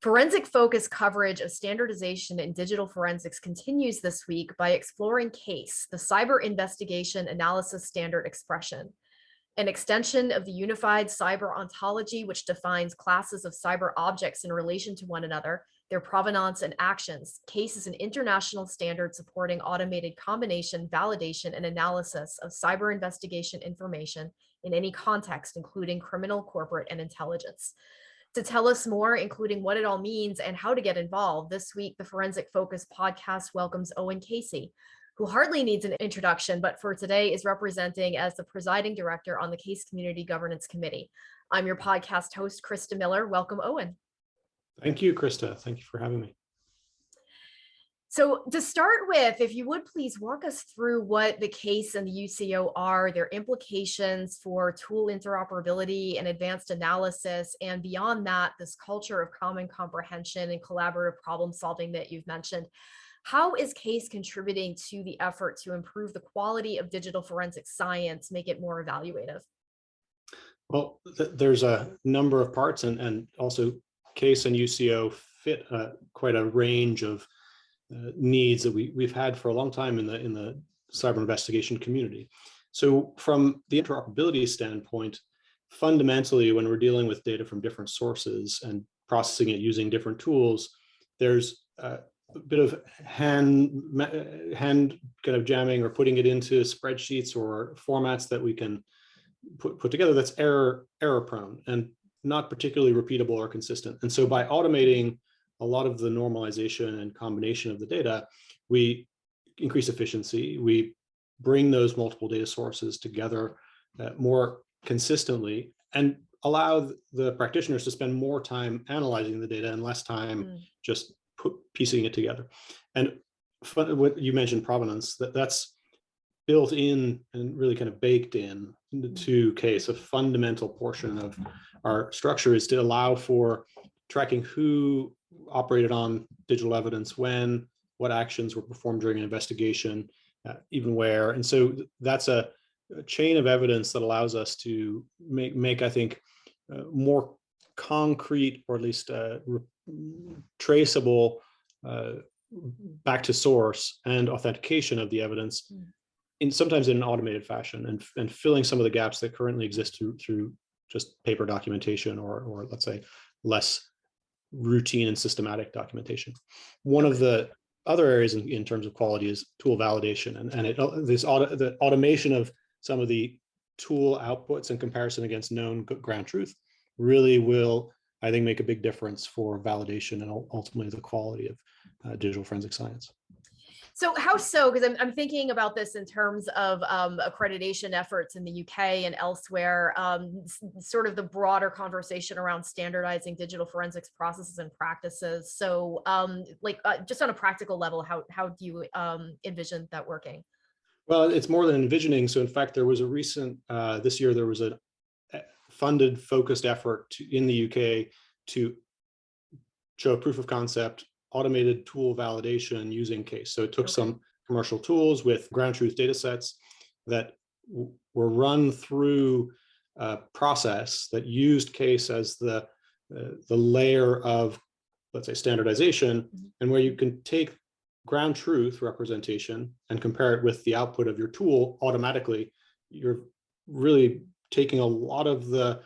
Forensic Focus coverage of standardization in digital forensics continues this week by exploring CASE, the Cyber Investigation Analysis Standard Expression, an extension of the unified cyber ontology, which defines classes of cyber objects in relation to one another, their provenance and actions. CASE is an international standard supporting automated combination, validation, and analysis of cyber investigation information in any context, including criminal, corporate, and intelligence. To tell us more, including what it all means and how to get involved, this week, the Forensic Focus podcast welcomes Eoghan Casey, who hardly needs an introduction, but for today is representing as the presiding director on the CASE Community Governance Committee. I'm your podcast host, Krista Miller. Welcome, Eoghan. Thank you, Krista. Thank you for having me. So to start with, if you would please walk us through what the CASE and the UCO are, their implications for tool interoperability and advanced analysis, and beyond that, this culture of common comprehension and collaborative problem solving that you've mentioned. How is CASE contributing to the effort to improve the quality of digital forensic science, make it more evaluative? Well, there's a number of parts, and also CASE and UCO fit quite a range of needs that we've had for a long time in the cyber investigation community. So from the interoperability standpoint, fundamentally, when we're dealing with data from different sources and processing it using different tools, there's a bit of hand kind of jamming or putting it into spreadsheets or formats that we can put together that's error prone and not particularly repeatable or consistent. And so by automating a lot of the normalization and combination of the data, we increase efficiency. We bring those multiple data sources together more consistently and allow the practitioners to spend more time analyzing the data and less time just piecing it together. And what you mentioned, provenance, that's built in and really kind of baked in to CASE. A fundamental portion of our structure is to allow for tracking who operated on digital evidence when, what actions were performed during an investigation, even where. And so that's a chain of evidence that allows us to make I think, more concrete, or at least traceable back to source and authentication of the evidence, sometimes in an automated fashion, and filling some of the gaps that currently exist through just paper documentation or let's say less routine and systematic documentation. One of the other areas in terms of quality is tool validation, and the automation of some of the tool outputs in comparison against known ground truth really will, I think, make a big difference for validation and ultimately the quality of digital forensic science. So how so? Because I'm thinking about this in terms of accreditation efforts in the UK and elsewhere, sort of the broader conversation around standardizing digital forensics processes and practices. So just on a practical level, how do you envision that working? Well, it's more than envisioning. So in fact, there was a recent, this year, there was a funded focused effort in the UK to show a proof of concept automated tool validation using CASE. So it took some commercial tools with ground truth data sets that were run through a process that used CASE as the layer of, let's say, standardization, and where you can take ground truth representation and compare it with the output of your tool automatically. You're really taking a lot of the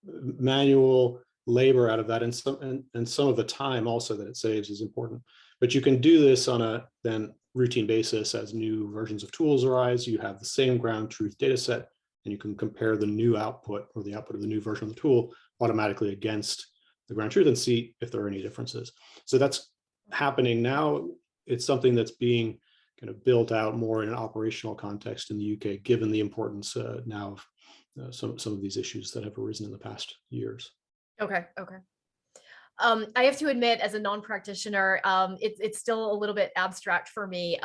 manual labor out of that, and some of the time also that it saves is important. But you can do this on a then routine basis as new versions of tools arise. You have the same ground truth data set, and you can compare the new output or the output of the new version of the tool automatically against the ground truth and see if there are any differences. So that's happening now. It's something that's being kind of built out more in an operational context in the UK, given the importance now of some of these issues that have arisen in the past years. Okay. I have to admit, as a non-practitioner, it's still a little bit abstract for me.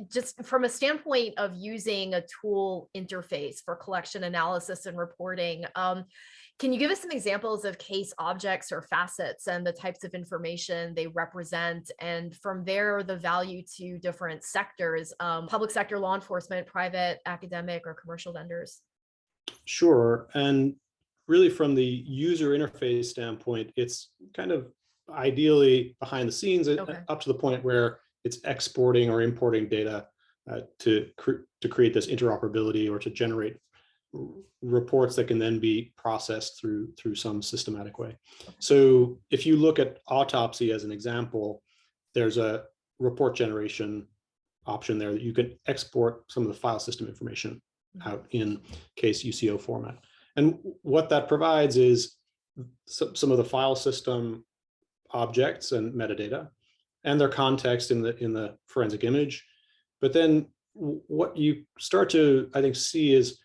Just from a standpoint of using a tool interface for collection, analysis, and reporting, can you give us some examples of CASE objects or facets and the types of information they represent? And from there, the value to different sectors, public sector, law enforcement, private, academic, or commercial vendors? Sure. And really from the user interface standpoint, it's kind of ideally behind the scenes up to the point where it's exporting or importing data to create this interoperability or to generate reports that can then be processed through some systematic way. So if you look at autopsy as an example, there's a report generation option there that you can export some of the file system information out in case UCO format. And what that provides is some of the file system objects and metadata and their context in the forensic image. But then what you start to, I think, see is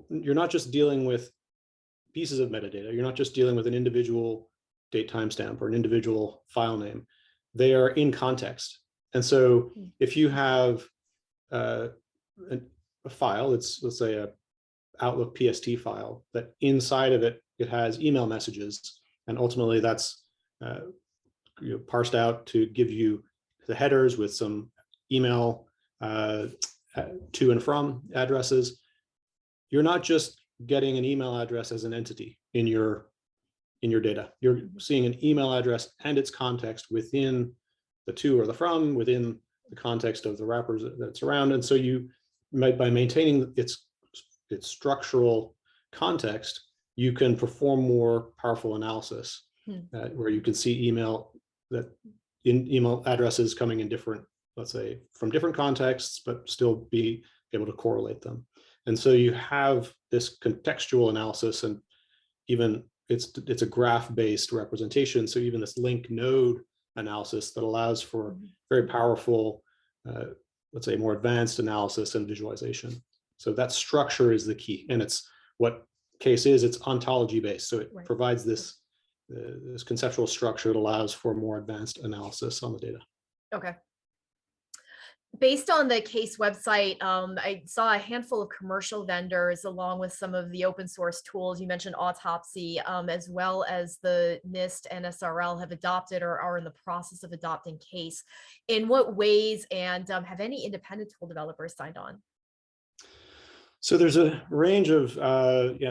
you're not just dealing with pieces of metadata. You're not just dealing with an individual date timestamp or an individual file name. They are in context. And so if you have a file, let's say a Outlook PST file, that inside of it, it has email messages. And ultimately that's parsed out to give you the headers with some email to and from addresses. You're not just getting an email address as an entity in your data. You're seeing an email address and its context within the to or the from, within the context of the wrappers that's around. And so you might, by maintaining its structural context, you can perform more powerful analysis where you can see email addresses coming in different, let's say, from different contexts, but still be able to correlate them. And so you have this contextual analysis, and even it's a graph-based representation. So even this link node analysis that allows for very powerful, let's say, more advanced analysis and visualization. So that structure is the key, and it's what CASE is. It's ontology based, so it provides this this conceptual structure that allows for more advanced analysis on the data. Okay. Based on the CASE website, I saw a handful of commercial vendors along with some of the open source tools. You mentioned Autopsy, as well as the NIST and SRL have adopted or are in the process of adopting CASE. In what ways, and have any independent tool developers signed on? So there's a range of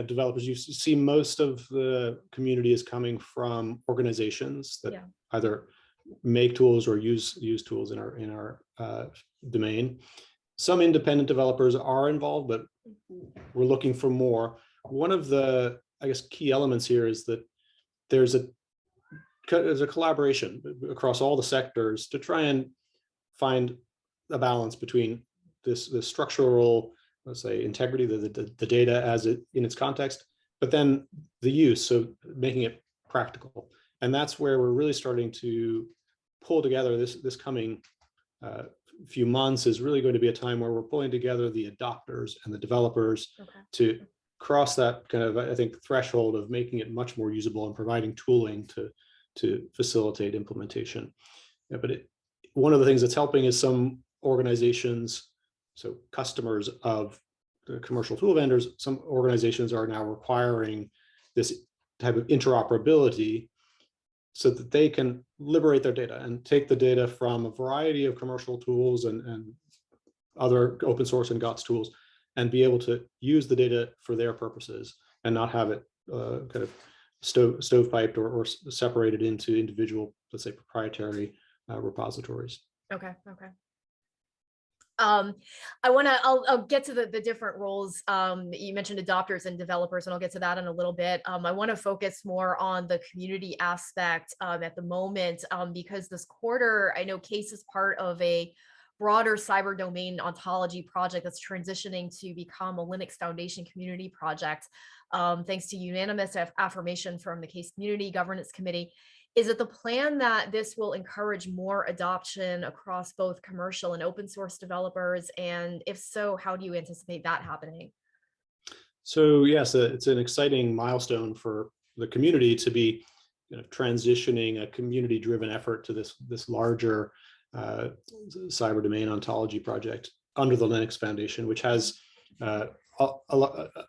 developers. You see most of the community is coming from organizations that either make tools or use tools in our domain. Some independent developers are involved, but we're looking for more. One of the, I guess, key elements here is that there's a collaboration across all the sectors to try and find a balance between the structural, let's say, integrity, the data as it in its context, but then the use, so making it practical. And that's where we're really starting to pull together. This coming few months is really going to be a time where we're pulling together the adopters and the developers to cross that kind of, I think, threshold of making it much more usable and providing tooling to facilitate implementation. Yeah, but one of the things that's helping is some organizations, so customers of the commercial tool vendors, some organizations are now requiring this type of interoperability so that they can liberate their data and take the data from a variety of commercial tools and other open source and GOTS tools and be able to use the data for their purposes and not have it kind of stovepiped or separated into individual, let's say, proprietary repositories. Okay. I'll get to the different roles. You mentioned adopters and developers, and I'll get to that in a little bit. I want to focus more on the community aspect at the moment, because this quarter, I know CASE is part of a broader cyber domain ontology project that's transitioning to become a Linux Foundation community project, thanks to unanimous affirmation from the CASE Community Governance Committee. Is it the plan that this will encourage more adoption across both commercial and open source developers? And if so, how do you anticipate that happening? So yes, it's an exciting milestone for the community to be transitioning a community-driven effort to this larger cyber domain ontology project under the Linux Foundation, which has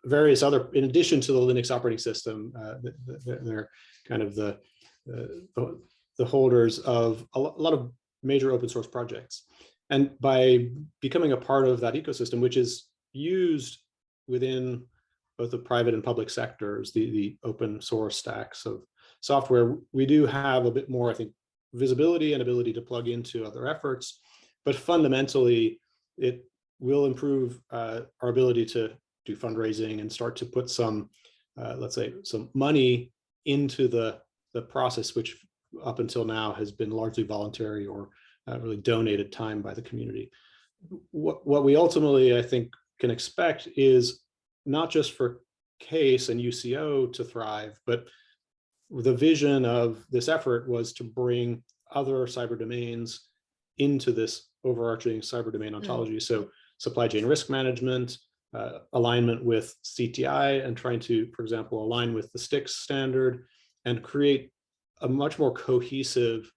various other, in addition to the Linux operating system, they're kind of the holders of a lot of major open source projects. And by becoming a part of that ecosystem, which is used within both the private and public sectors, the open source stacks of software, we do have a bit more, I think, visibility and ability to plug into other efforts. But fundamentally, it will improve our ability to do fundraising and start to put some, let's say, some money into the process, which up until now has been largely voluntary or really donated time by the community. What we ultimately, I think, can expect is not just for CASE and UCO to thrive, but the vision of this effort was to bring other cyber domains into this overarching cyber domain ontology. So supply chain risk management, alignment with CTI, and trying to, for example, align with the STIX standard and create a much more cohesive,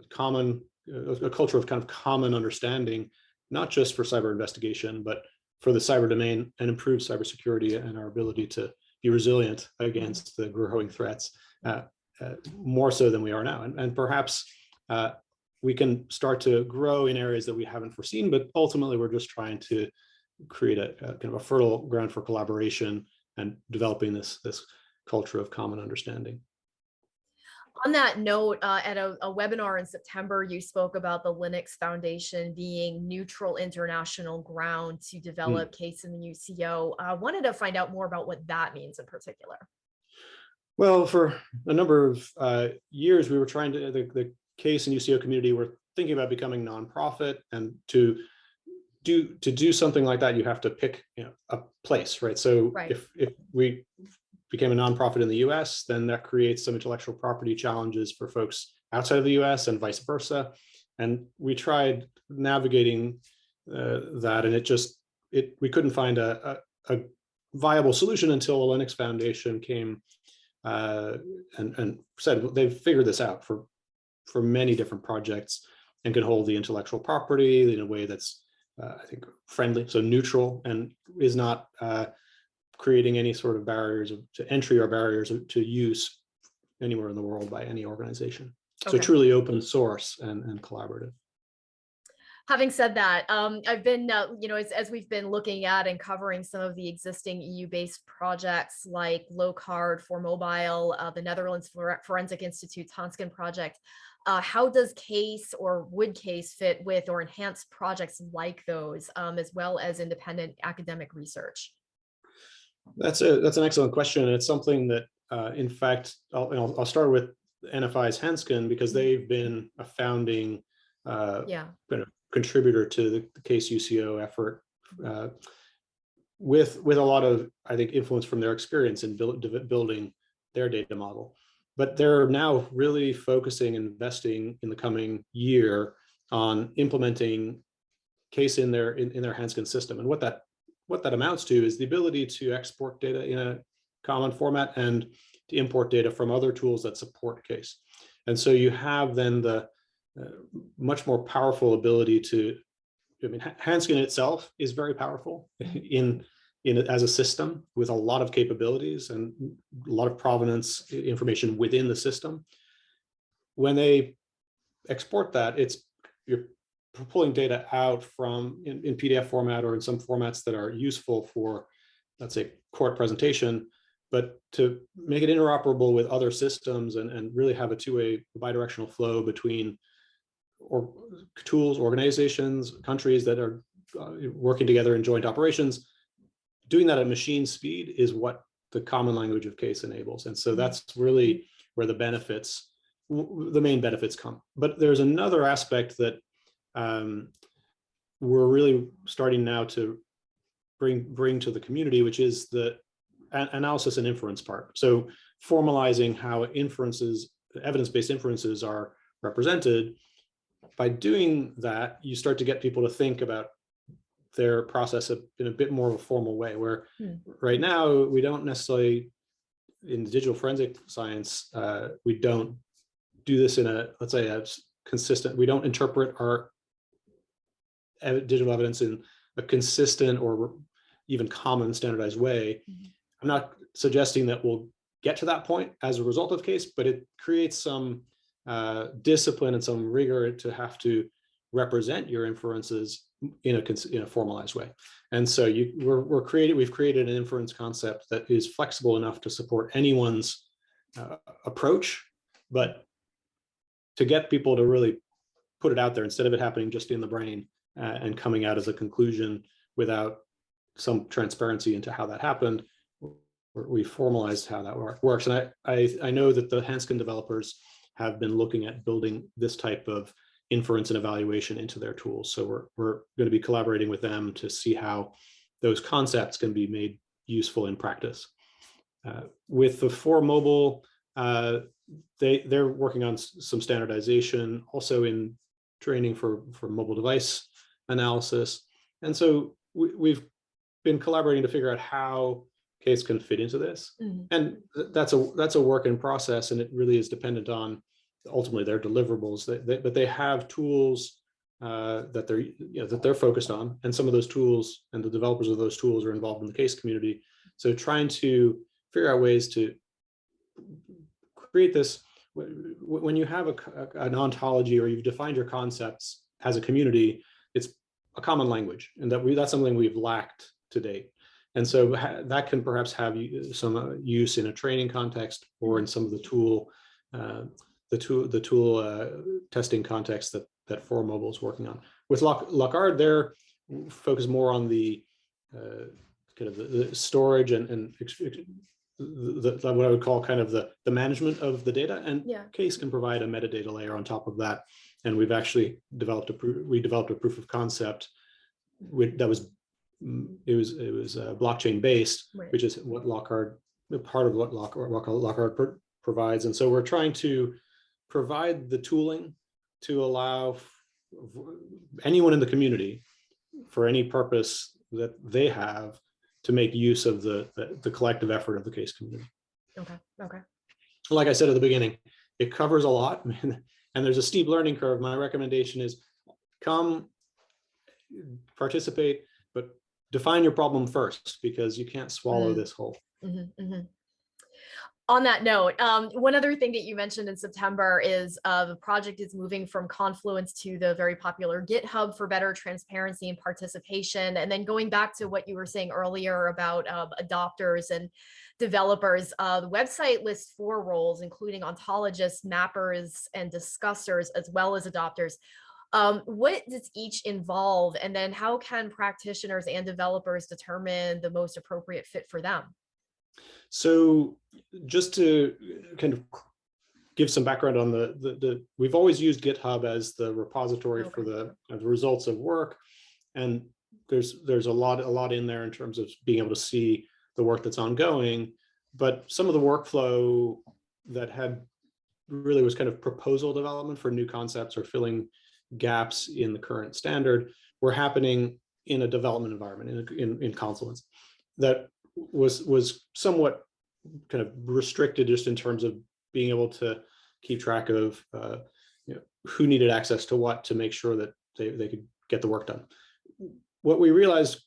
common, a culture of kind of common understanding, not just for cyber investigation, but for the cyber domain, and improve cybersecurity and our ability to be resilient against the growing threats, more so than we are now. And perhaps we can start to grow in areas that we haven't foreseen, but ultimately we're just trying to create a kind of a fertile ground for collaboration and developing this culture of common understanding. On that note, at a webinar in September, you spoke about the Linux Foundation being neutral international ground to develop CASE in the UCO. I wanted to find out more about what that means in particular. Well, for a number of years, we were trying to, the CASE and UCO community were thinking about becoming nonprofit, and to do something like that, you have to pick, a place, right? So if we became a nonprofit in the US, then that creates some intellectual property challenges for folks outside of the US and vice versa. And we tried navigating that, and we couldn't find a viable solution until the Linux Foundation came and said they've figured this out for many different projects and can hold the intellectual property in a way that's, I think, friendly, so neutral, and is not creating any sort of barriers to entry or barriers to use anywhere in the world by any organization. So truly open source and collaborative. Having said that, I've been, as we've been looking at and covering some of the existing EU-based projects like Locard for mobile, the Netherlands Forensic Institute's Hansken project, how does CASE or would CASE fit with or enhance projects like those, as well as independent academic research? That's an excellent question. And it's something that, in fact, I'll start with NFI's Hansken, because they've been a founding contributor to the CASE UCO effort, with a lot of, I think, influence from their experience in building their data model. But they're now really focusing and investing in the coming year on implementing CASE in their Hansken system. And what that amounts to is the ability to export data in a common format and to import data from other tools that support CASE. And so you have then the much more powerful ability to, Hansken itself is very powerful as a system with a lot of capabilities and a lot of provenance information within the system. When they export that, you're pulling data out from in PDF format or in some formats that are useful for, let's say, court presentation, but to make it interoperable with other systems and really have a two-way bidirectional flow between tools, organizations, countries that are working together in joint operations, doing that at machine speed is what the common language of CASE enables. And so that's really where the main benefits come. But there's another aspect that we're really starting now to bring to the community, which is the analysis and inference part. So formalizing how evidence-based inferences are represented. By doing that, you start to get people to think about their process in a bit more of a formal way, where right now we don't necessarily, in digital forensic science, we don't do this in let's say, a consistent, we don't interpret our digital evidence in a consistent or even common standardized way. I'm not suggesting that we'll get to that point as a result of CASE, but it creates some discipline and some rigor to have to represent your inferences in a formalized way. And so we've created an inference concept that is flexible enough to support anyone's approach, but to get people to really put it out there instead of it happening just in the brain and coming out as a conclusion without some transparency into how that happened, we formalized how that works. And I know that the Hanskin developers have been looking at building this type of inference and evaluation into their tools. So we're going to be collaborating with them to see how those concepts can be made useful in practice. With the 4Mobile, they're working on some standardization, also in training for mobile device analysis. And so we've been collaborating to figure out how Case can fit into this. And that's a work in process, and it really is dependent on ultimately their deliverables. But they have tools that they're focused on, and some of those tools and the developers of those tools are involved in the Case community. So trying to figure out ways to create this, when you have an ontology or you've defined your concepts as a community, it's a common language, and that's something we've lacked to date. And so that can perhaps have some use in a training context or in some of the tool testing context that 4Mobile is working on. With Lockard, they're focused more on the kind of the storage and what I would call kind of the management of the data, and Case can provide a metadata layer on top of that. And we've actually developed a proof of concept that was blockchain based, right, which is what part of what Lockard provides. And so we're trying to provide the tooling to allow anyone in the community, for any purpose that they have, to make use of the collective effort of the Case community. Okay. Like I said at the beginning, it covers a lot, and there's a steep learning curve. My recommendation is come, participate, but define your problem first, because you can't swallow this whole. On that note, one other thing that you mentioned in September is the project is moving from Confluence to the very popular GitHub for better transparency and participation. And then going back to what you were saying earlier about adopters and developers, the website lists 4 roles, including ontologists, mappers, and discussers, as well as adopters. What does each involve? And then how can practitioners and developers determine the most appropriate fit for them? So just to kind of give some background on we've always used GitHub as the repository for the results of work. And there's a lot in there in terms of being able to see the work that's ongoing. But some of the workflow that really was kind of proposal development for new concepts or filling gaps in the current standard were happening in a development environment in Confluence that was somewhat kind of restricted just in terms of being able to keep track of who needed access to what to make sure that they could get the work done. What we realized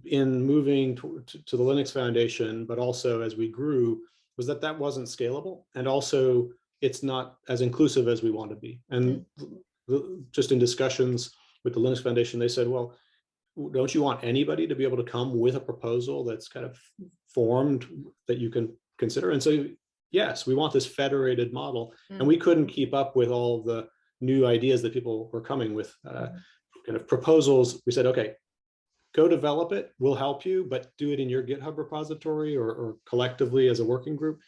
in moving to the Linux Foundation, but also as we grew, was that wasn't scalable, and also it's not as inclusive as we want to be. And just in discussions with the Linux Foundation, they said, well, don't you want anybody to be able to come with a proposal that's kind of formed that you can consider? And so, yes, we want this federated model. And we couldn't keep up with all the new ideas that people were coming with, kind of proposals. We said, okay, go develop it, we'll help you, but do it in your GitHub repository or collectively as a working group.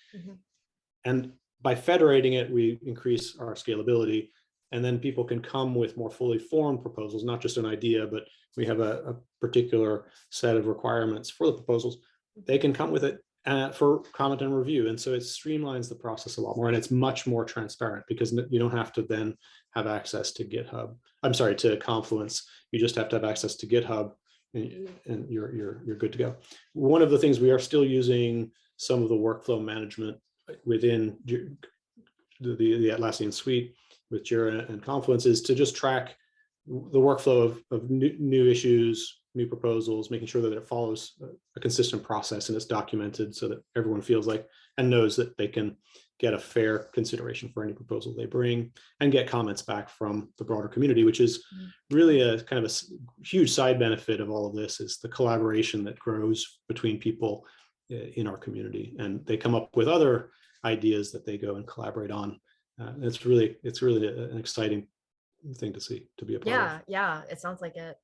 And by federating it, we increase our scalability. And then people can come with more fully formed proposals, not just an idea, but we have a particular set of requirements for the proposals. They can come with it for comment and review. And so it streamlines the process a lot more, and it's much more transparent because you don't have to then have access to GitHub. I'm sorry, to Confluence. You just have to have access to GitHub, and you're good to go. One of the things we are still using some of the workflow management within the Atlassian suite with Jira and Confluence is to just track the workflow of new issues, new proposals, making sure that it follows a consistent process and it's documented so that everyone feels like and knows that they can get a fair consideration for any proposal they bring, and get comments back from the broader community, which is really a kind of a huge side benefit of all of this, is the collaboration that grows between people in our community, and they come up with other ideas that they go and collaborate on. It's really an exciting thing to see, to be a part of. Yeah, it sounds like it.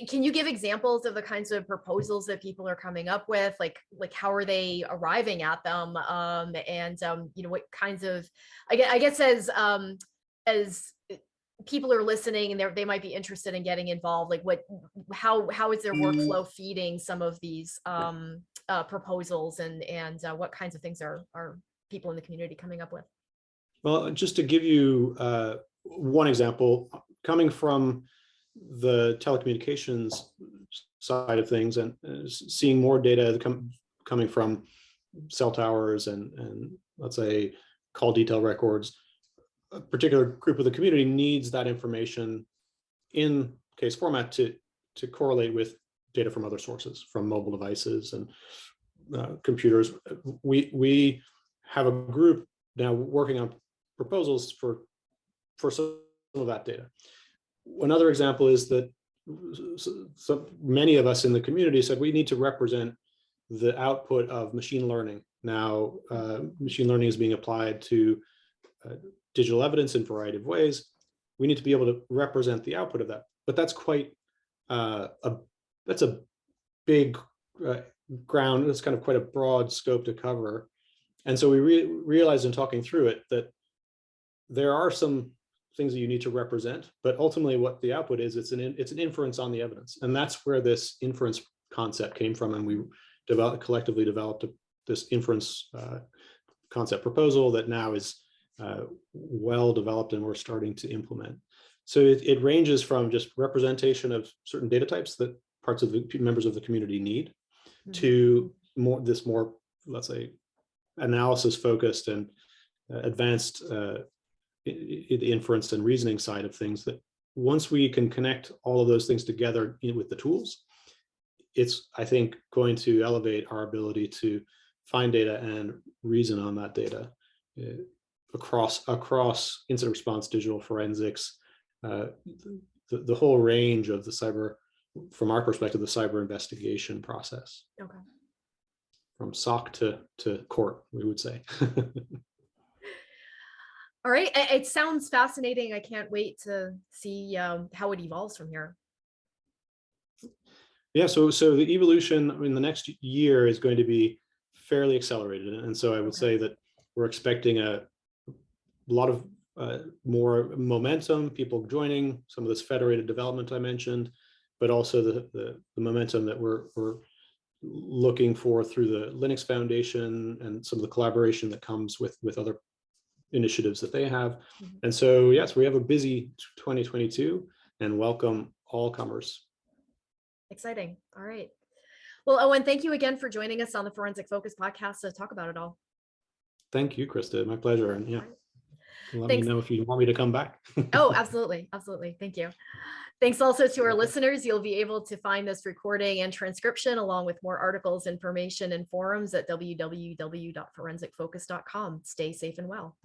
Can you give examples of the kinds of proposals that people are coming up with? Like how are they arriving at them? What kinds of, I guess as people are listening and they might be interested in getting involved, like how is their workflow feeding some of these proposals, and what kinds of things are people in the community coming up with? Well, just to give you one example, coming from the telecommunications side of things, and seeing more data coming from cell towers and let's say call detail records, a particular group of the community needs that information in case format to correlate with data from other sources, from mobile devices and computers. We have a group now working on proposals for some of that data. Another example is that so many of us in the community said we need to represent the output of machine learning. Now, machine learning is being applied to digital evidence in a variety of ways. We need to be able to represent the output of that, but that's quite that's a big ground. It's kind of quite a broad scope to cover, and so we realized in talking through it that there are some things that you need to represent, but ultimately what the output is, it's an inference on the evidence. And that's where this inference concept came from. And we collectively developed this inference concept proposal that now is well developed and we're starting to implement. So it ranges from just representation of certain data types that parts of the members of the community need, to more, let's say, analysis focused and advanced the inference and reasoning side of things, that once we can connect all of those things together with the tools, it's, I think, going to elevate our ability to find data and reason on that data across incident response, digital forensics, the whole range of the cyber, from our perspective, the cyber investigation process. Okay. From SOC to court, we would say. All right, it sounds fascinating. I can't wait to see how it evolves from here. Yeah, so the evolution in the next year is going to be fairly accelerated, and so I would say that we're expecting a lot of more momentum, people joining, some of this federated development I mentioned, but also the momentum that we're looking for through the Linux Foundation and some of the collaboration that comes with other initiatives that they have. And so, yes, we have a busy 2022 and welcome all comers. Exciting. All right. Well, Eoghan, thank you again for joining us on the Forensic Focus podcast to talk about it all. Thank you, Krista. My pleasure. And yeah, let Thanks. me know if you want me to come back. Oh, absolutely. Absolutely. Thank you. Thanks also to our listeners. You'll be able to find this recording and transcription along with more articles, information, and forums at www.forensicfocus.com. Stay safe and well.